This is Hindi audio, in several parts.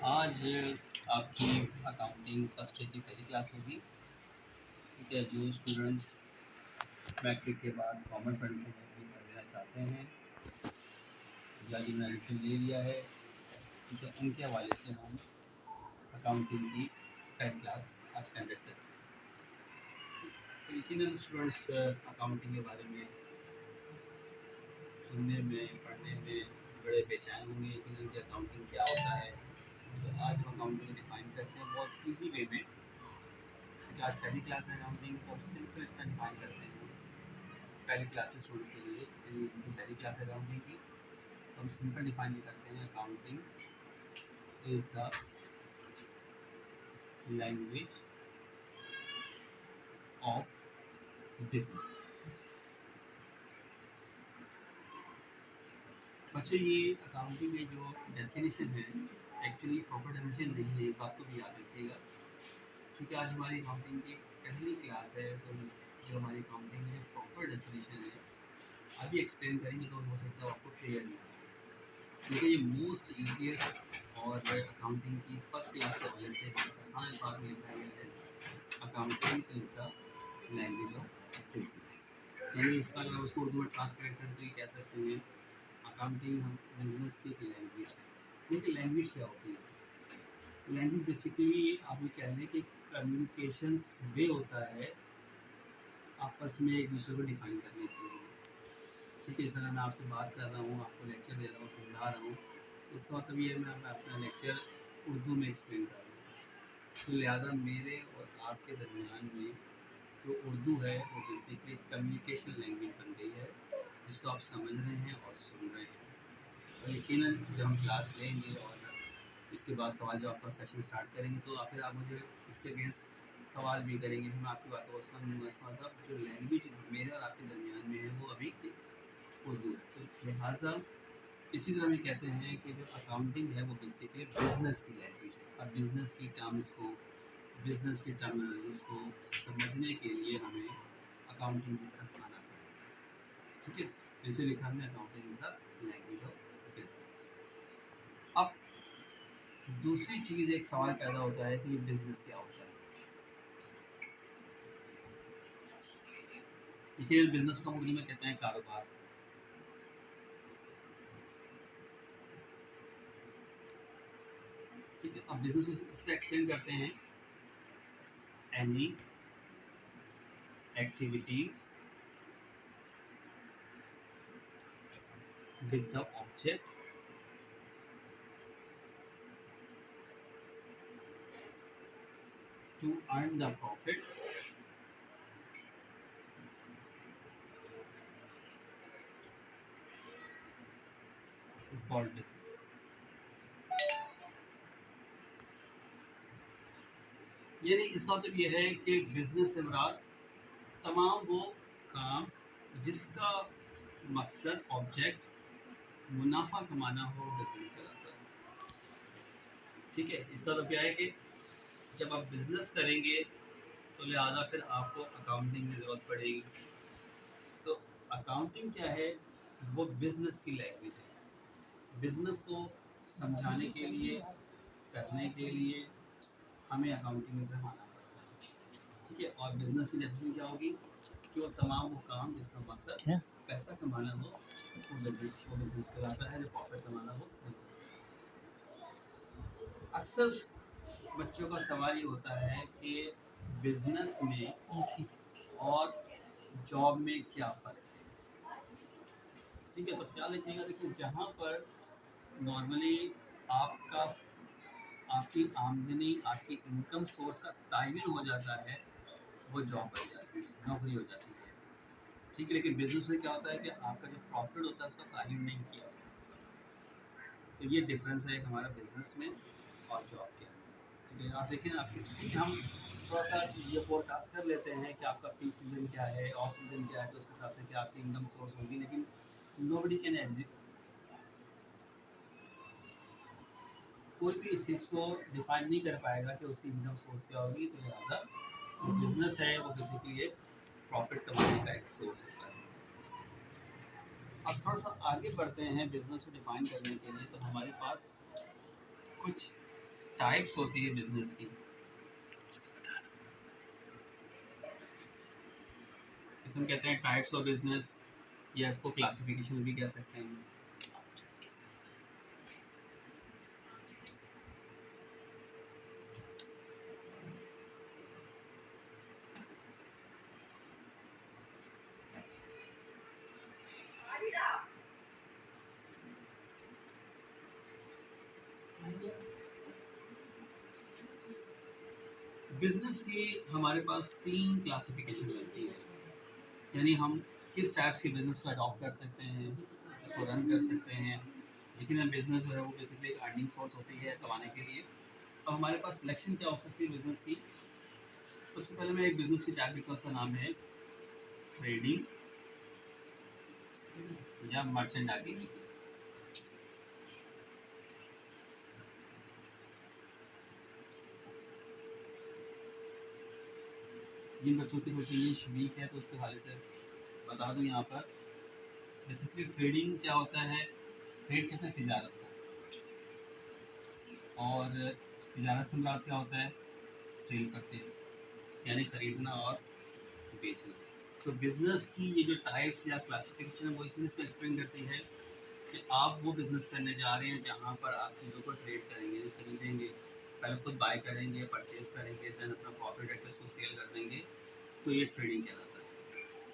आज आपकी अकाउंटिंग फर्स्ट ईयर की पहली क्लास होगी। ठीक है, जो स्टूडेंट्स मैट्रिक के बाद कॉमर्स पढ़ने कर लेना चाहते हैं या जिन्होंने एडमिशन ले लिया है, ठीक है, उनके हवाले से हम अकाउंटिंग की पहली क्लास आज कंडक्ट करें। तो यकीनन स्टूडेंट्स अकाउंटिंग के बारे में सुनने में पढ़ने में बड़े बेचैन होंगे यकीनन कि अकाउंटिंग क्या होता है। तो आज हम अकाउंटिंग डिफाइन करते हैं बहुत ईजी वे में। आज पहली क्लास है अकाउंटिंग को सिंपल इतना डिफाइन करते हैं पहली क्लासेस स्टूडेंट्स के लिए। इनकी पहली क्लास है अकाउंटिंग की, तो हम सिंपल डिफाइन करते हैं accounting is the language of business. बच्चे ये अकाउंटिंग में जो डेफिनेशन है एक्चुअली प्रॉपर डेफिनेशन नहीं है, एक बात को भी याद रखिएगा। क्योंकि आज हमारी अकाउंटिंग की पहली क्लास है, तो जो हमारी अकाउंटिंग की प्रॉपर डेफिनेशन है अभी एक्सप्लेन करेंगे तो हो सकता है आपको क्लियर नहीं हो। क्योंकि ये मोस्ट ईजीएस्ट और अकाउंटिंग की फर्स्ट क्लास के हवाले से आसान अल्फाज में लिखा गया है accounting is the language of business. यानी इसका अगर उसको उर्दू में ट्रांसलेट करें तो ये कह सकते हैं अकाउंटिंग हम बिजनेस की एक लैंग्वेज है। देखिए लैंग्वेज क्या होती है? लैंग्वेज बेसिकली आप ये कह लें कि कम्युनिकेशंस वे होता है आपस में एक दूसरे को डिफाइन करने के लिए। ठीक है, सर मैं आपसे बात कर रहा हूँ, आपको लेक्चर दे रहा हूँ, समझा रहा हूँ, इसका मतलब ये है मैं अपना लेक्चर उर्दू में एक्सप्लेन कर रहा हूँ। तो लिहाजा मेरे और आपके दरमियान में जो उर्दू है वो बेसिकली कम्युनिकेशन लैंग्वेज बन गई है जिसको आप समझ रहे हैं और सुन रहे हैं। तो यकीनन जब हम क्लास लेंगे और इसके बाद सवाल जवाब का सेशन स्टार्ट करेंगे तो फिर आप मुझे इसके अगेंस्ट सवाल भी करेंगे, मैं आपकी बातों को समझूंगा। इसका मतलब जो लैंग्वेज मेरे और आपके दरमियान में है वो अभी उर्दू है। तो लिहाजा इसी तरह हम कहते हैं कि जो अकाउंटिंग है वो बेसिकली बिजनेस की लैंग्वेज है और बिजनेस की टर्म्स को, बिजनेस की टर्मिनोलॉजीज को समझने के लिए हमें अकाउंटिंग की तरफ आना पड़ेगा। ठीक है, जैसे लिखा हमने accounting is the language of business. अब दूसरी चीज़ एक सवाल पैदा होता है कि ये बिजनेस क्या होता है। देखिए बिजनेस को उर्दू में कहते हैं कारोबार। ठीक है, अब बिजनेस को इससे एक्सप्लेन करते हैं any activities with the object to earn the profit is called business। यानी इसका मतलब यह है कि बिजनेस से मुराद तमाम वो काम जिसका मकसद ऑब्जेक्ट मुनाफा कमाना हो बिजनेस कहलाता है। ठीक है, इसका मतलब क्या है कि जब आप बिजनेस करेंगे तो लिहाजा फिर आपको अकाउंटिंग की ज़रूरत पड़ेगी। तो अकाउंटिंग क्या है? वो बिजनेस की लैंग्वेज है। बिजनेस को समझाने के लिए, करने के लिए हमें अकाउंटिंग में आना पड़ता है। ठीक है, और बिजनेस की डेफिनेशन क्या होगी कि वो तमाम वो काम जिसका मकसद पैसा कमाना हो वो बिजनेस कहलाता है, जो प्रॉफिट कमाना हो बिजनेस। अक्सर बच्चों का सवाल ये होता है कि बिजनेस में और जॉब में क्या फ़र्क है। ठीक है, तो ख्याल रखिएगा, देखिए जहाँ पर नॉर्मली आपका आपकी आमदनी, आपकी इनकम सोर्स का तायन हो जाता है वो जॉब बन जाती है, नौकरी हो जाती है। ठीक है, लेकिन बिजनेस में क्या होता है कि आपका जो प्रॉफिट होता है उसका तायन नहीं किया होता। तो ये डिफरेंस है हमारा बिजनेस में और जॉब के अंदर। ठीक है, आप देखें आपकी, ठीक है, हम थोड़ा सा ये फोरकास्ट कर लेते हैं कि आपका पीक सीजन क्या है, ऑफ सीजन क्या है, तो उसके हिसाब से क्या आपकी इनकम सोर्स होगी। लेकिन नोबडी कैन एग्जिट, कोई भी इस चीज़ को डिफाइन नहीं कर पाएगा कि उसकी इनकम सोर्स क्या होगी। तो लिहाजा जो बिजनेस है वो बेसिकली एक प्रॉफिट कमाने का एक सोर्स होता है। अब थोड़ा सा आगे बढ़ते हैं बिजनेस को डिफाइन करने के लिए। तो हमारे पास कुछ टाइप्स होती है बिजनेस की, इसे हम कहते हैं टाइप्स ऑफ बिजनेस, या इसको क्लासिफिकेशन भी कह सकते हैं। बिजनेस की हमारे पास 3 क्लासिफिकेशन रहती है, यानी हम किस टाइप्स के बिजनेस को अडॉप्ट कर सकते हैं, उसको रन कर सकते हैं। लेकिन हम बिजनेस जो है वो बेसिकली एक अर्निंग सोर्स होती है कमाने के लिए। अब हमारे पास सिलेक्शन क्या हो सकती है बिजनेस की। सबसे पहले मैं एक बिजनेस की टाइप लिखता हूँ, उसका नाम है ट्रेडिंग या मर्चेंडाइजिंग बिजनेस। जिन बच्चों की थोड़ी इंग्लिश वीक है तो उसके हवाले से बता दूं यहाँ पर। बेसिकली ट्रेडिंग क्या होता है, ट्रेड कहते हैं तिजारत को, और तिजारत से मुराद क्या होता है, सेल परचेज, यानी खरीदना और बेचना। तो बिजनेस की ये जो टाइप्स या क्लासिफिकेशन है वो इसी चीज़ को एक्सप्लेन करती है कि आप वो बिज़नेस करने जा रहे हैं जहाँ पर आप चीज़ों को ट्रेड करेंगे, खरीदेंगे, पहले खुद बाय करेंगे, परचेज करेंगे, देन अपना प्रॉफिट रख के उसको सेल कर देंगे, तो ये ट्रेडिंग कहलाता है।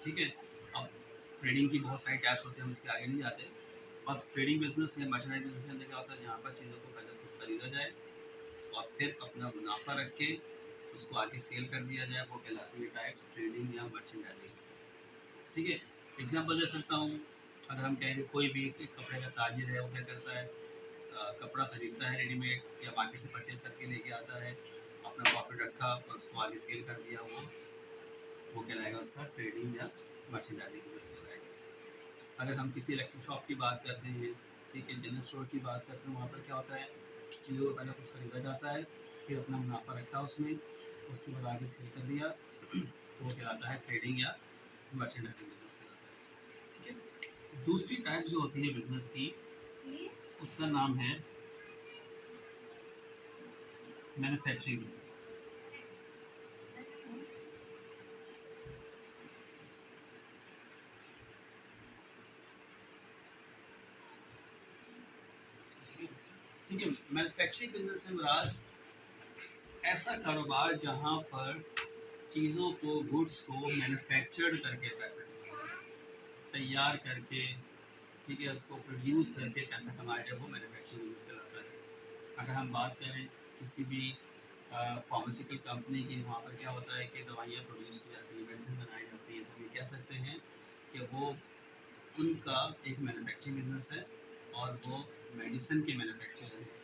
ठीक है। अब ट्रेडिंग की बहुत सारी टाइप्स होते हैं, हम इसके आगे नहीं जाते। बस ट्रेडिंग बिजनेस या मर्चेंडाइज बिजनेस के अंदर क्या होता है, जहाँ पर चीज़ों को पहले खुद खरीदा जाए और फिर अपना मुनाफा रख के उसको आगे सेल कर दिया जाए, वो कहलाती है टाइप्स ट्रेडिंग या मर्चेंडाइजिंग। ठीक है। एग्जाम्पल दे सकता हूँ, अगर हम कहें कि कोई भी कपड़े का ताजिर है, वो क्या करता है, कपड़ा खरीदता है रेडीमेड या मार्केट से परचेज करके लेके आता है, अपना प्रॉफिट रखा और उसको आगे सेल कर दिया, वो कहलाएगा उसका ट्रेडिंग या मर्चेंडाइजिंग बिजनेस कहलाएगा। अगर हम किसी इलेक्ट्रिक शॉप की बात करते हैं, ठीक है, जनरल स्टोर की बात करते हैं, वहाँ पर क्या होता है, चीज़ों को पहले कुछ खरीदा जाता है, फिर अपना मुनाफा रखा उसमें, उसके बाद आगे सेल कर दिया, तो वो कहलाता है ट्रेडिंग या मर्चेंडाइजिंग बिजनेस कहलाता है। ठीक है। दूसरी टाइप जो होती है बिजनेस की, उसका नाम है मैन्युफैक्चरिंग बिजनेस। ठीक है। मैन्युफैक्चरिंग बिजनेस से मुराद ऐसा कारोबार जहाँ पर चीज़ों को, गुड्स को मैन्युफैक्चर्ड करके पैसा कमाया, तैयार करके, ठीक है, उसको प्रोड्यूस करके पैसा कमाया जाए, वो मैन्युफैक्चरिंग बिजनेस कहलाता है। अगर हम बात करें किसी भी फार्मास्यूटिकल कंपनी की, वहाँ पर क्या होता है कि दवाइयाँ प्रोड्यूस की जाती हैं, मेडिसिन बनाई जाती है, तो ये कह सकते हैं कि वो उनका एक मैन्युफैक्चरिंग बिजनेस है और वो मेडिसिन के मैन्युफैक्चरर है।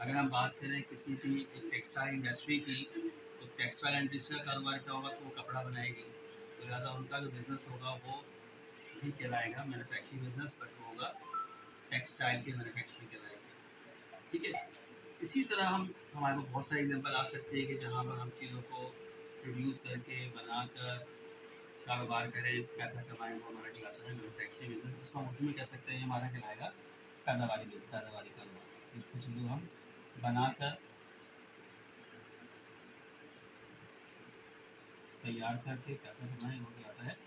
अगर हम बात करें किसी भी टेक्सटाइल इंडस्ट्री की, तो टेक्सटाइल इंडस्ट्री का कारोबार क्या होगा, तो वो कपड़ा बनाएगी, तो लिहाजा उनका जो बिज़नेस होगा वो भी कहलाएगा मैन्युफैक्चरिंग बिजनेस, बट वो होगा टेक्सटाइल के मैन्युफैक्चरिंग कहलाएगा। ठीक है। इसी तरह हमारे को बहुत सारे एग्जांपल आ सकते हैं कि जहाँ पर हम चीज़ों को प्रोड्यूस करके, बनाकर कारोबार करें, पैसा कमाएं, वो हमारा क्लास है मैन्युफैक्चरिंग बिजनेस। उसको हम उर्दू में कह सकते हैं, हमारा कहलाएगा पैदावारी बिजनेस, पैदावारी कारोबार। कुछ चीज़ों हम बनाकर, तैयार करके पैसा कमाएं, वो कहलाता है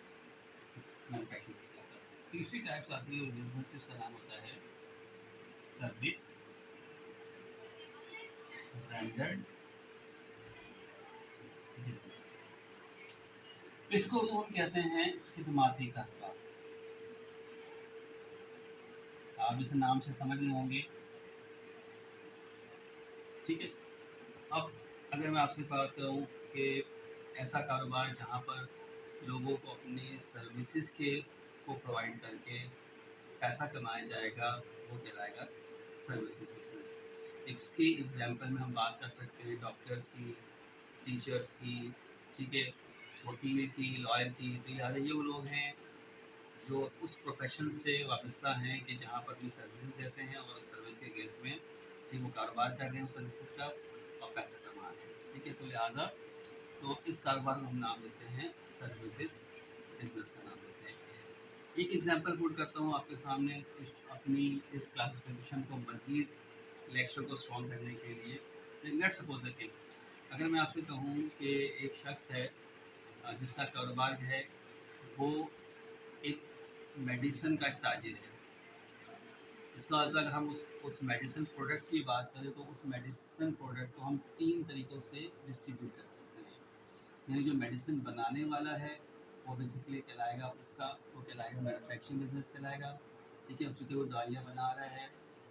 मैन्युफैक्चरिंग बिजनेस कहलाता है। तीसरी टाइप्स आती है बिजनेस, उसका नाम होता है सर्विस ब्रांडेड बिजनेस। इसको तो हम कहते हैं खिदमाती कारोबार। आप इसे नाम से समझ रहे होंगे। ठीक है। अब अगर मैं आपसे बात करूँ कि ऐसा कारोबार जहाँ पर लोगों को अपनी सर्विसेज के को प्रोवाइड करके पैसा कमाया जाएगा, वो कहलाएगा सर्विसेज बिजनेस। इसकी एग्जांपल में हम बात कर सकते हैं डॉक्टर्स की, टीचर्स की, ठीक है, वकील की, लॉयर की। तो लिहाजा ये वो लोग हैं जो उस प्रोफेशन से वाबस्ता हैं कि जहाँ पर भी सर्विसेज देते हैं और उस सर्विस के गेस में, ठीक, वो कारोबार कर रहे हैं उस सर्विसेज का और पैसा कमा रहे हैं। ठीक है। तो लिहाजा तो इस कारोबार को हम नाम देते हैं सर्विसेज बिजनेस का नाम देते हैं। एक एग्जांपल पुट करता हूँ आपके सामने इस अपनी इस क्लासिफिकेशन को मज़ीद लेक्चर को स्ट्रॉन्ग करने के लिए। लेट्स सपोज दैट अगर मैं आपसे कहूँ कि एक शख्स है जिसका कारोबार है वो एक मेडिसिन का ताजिर है। इसका मतलब अगर हम उस मेडिसिन प्रोडक्ट की बात करें तो उस मेडिसिन प्रोडक्ट को हम 3 तरीक़ों से डिस्ट्रीब्यूट कर सकते हैं। यानी जो मेडिसिन बनाने वाला है वो बेसिकली कहलाएगा उसका वो कहलाएगा मैन्युफैक्चरिंग बिजनेस कहलाएगा। ठीक है, चूँकि वो दवाइयाँ बना रहा है,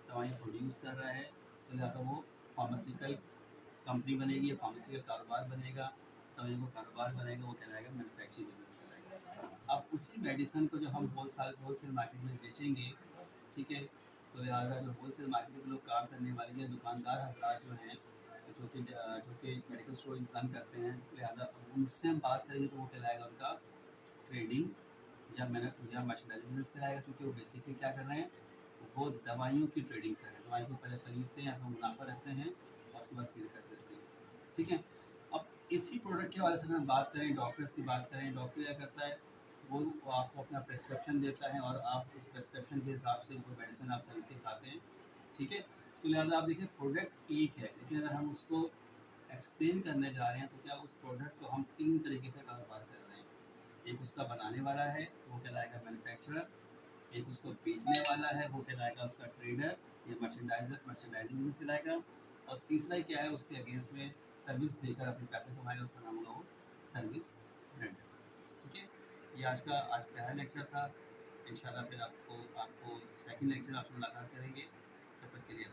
दवाइयाँ प्रोड्यूस कर रहा है, तो लिहाजा वो फार्मास्यूटिकल कंपनी बनेगी या फार्मेसी का कारोबार बनेगा, दवाइयों का कारोबार बनेगा, वो कहलाएगा मैन्युफैक्चरिंग बिजनेस कहलाएगा। अब उसी मेडिसिन को जो हम होलसेल मार्केट में बेचेंगे, ठीक है, तो लिहाजा जो होलसेल मार्केट में लोग काम करने वाले या दुकानदार हजरात जो हैं जो कि मेडिकल स्टोर रन करते हैं, लिहाजा उनसे हम बात करेंगे तो वो कहलाएगा उनका ट्रेडिंग या मर्चेंडाइजिंग बिजनेस कहलाएगा। चूँकि वो बेसिकली क्या कर रहे हैं, वो दवाइयों की ट्रेडिंग कर रहे हैं, दवाई को पहले खरीदते हैं, अपना मुनाफा रखते हैं और उसके बाद सेल कर देते हैं। ठीक है, अब इसी प्रोडक्ट के हवाले से अगर हम बात करें, डॉक्टर्स की बात करें, डॉक्टर क्या करता है, वो आपको अपना प्रेस्क्रिप्शन देता है और आप उस प्रेस्क्रिप्शन के हिसाब से वो मेडिसिन आप खरीद के खाते हैं। ठीक है, तो लिहाजा आप देखिए प्रोडक्ट एक है, लेकिन अगर हम उसको एक्सप्लेन करने जा रहे हैं तो क्या उस प्रोडक्ट को हम 3 तरीके से कारोबार कर रहे हैं। एक उसका बनाने वाला है, वो कहलाएगा मैन्युफैक्चरर। एक उसको बेचने वाला है, वो कहलाएगा उसका ट्रेडर या मर्चेंडाइजिंग बिजनेस कहलाएगा। और तीसरा ही क्या है, उसके अगेंस्ट में सर्विस देकर अपने पैसे कमाएगा, उसका नाम होगा वो सर्विस रेंटल बिजनेस। ठीक है, ये आज पहला लेक्चर था। इंशाल्लाह फिर आपको सेकंड लेक्चर आपसे मुलाकात करेंगे। तब तक के लिए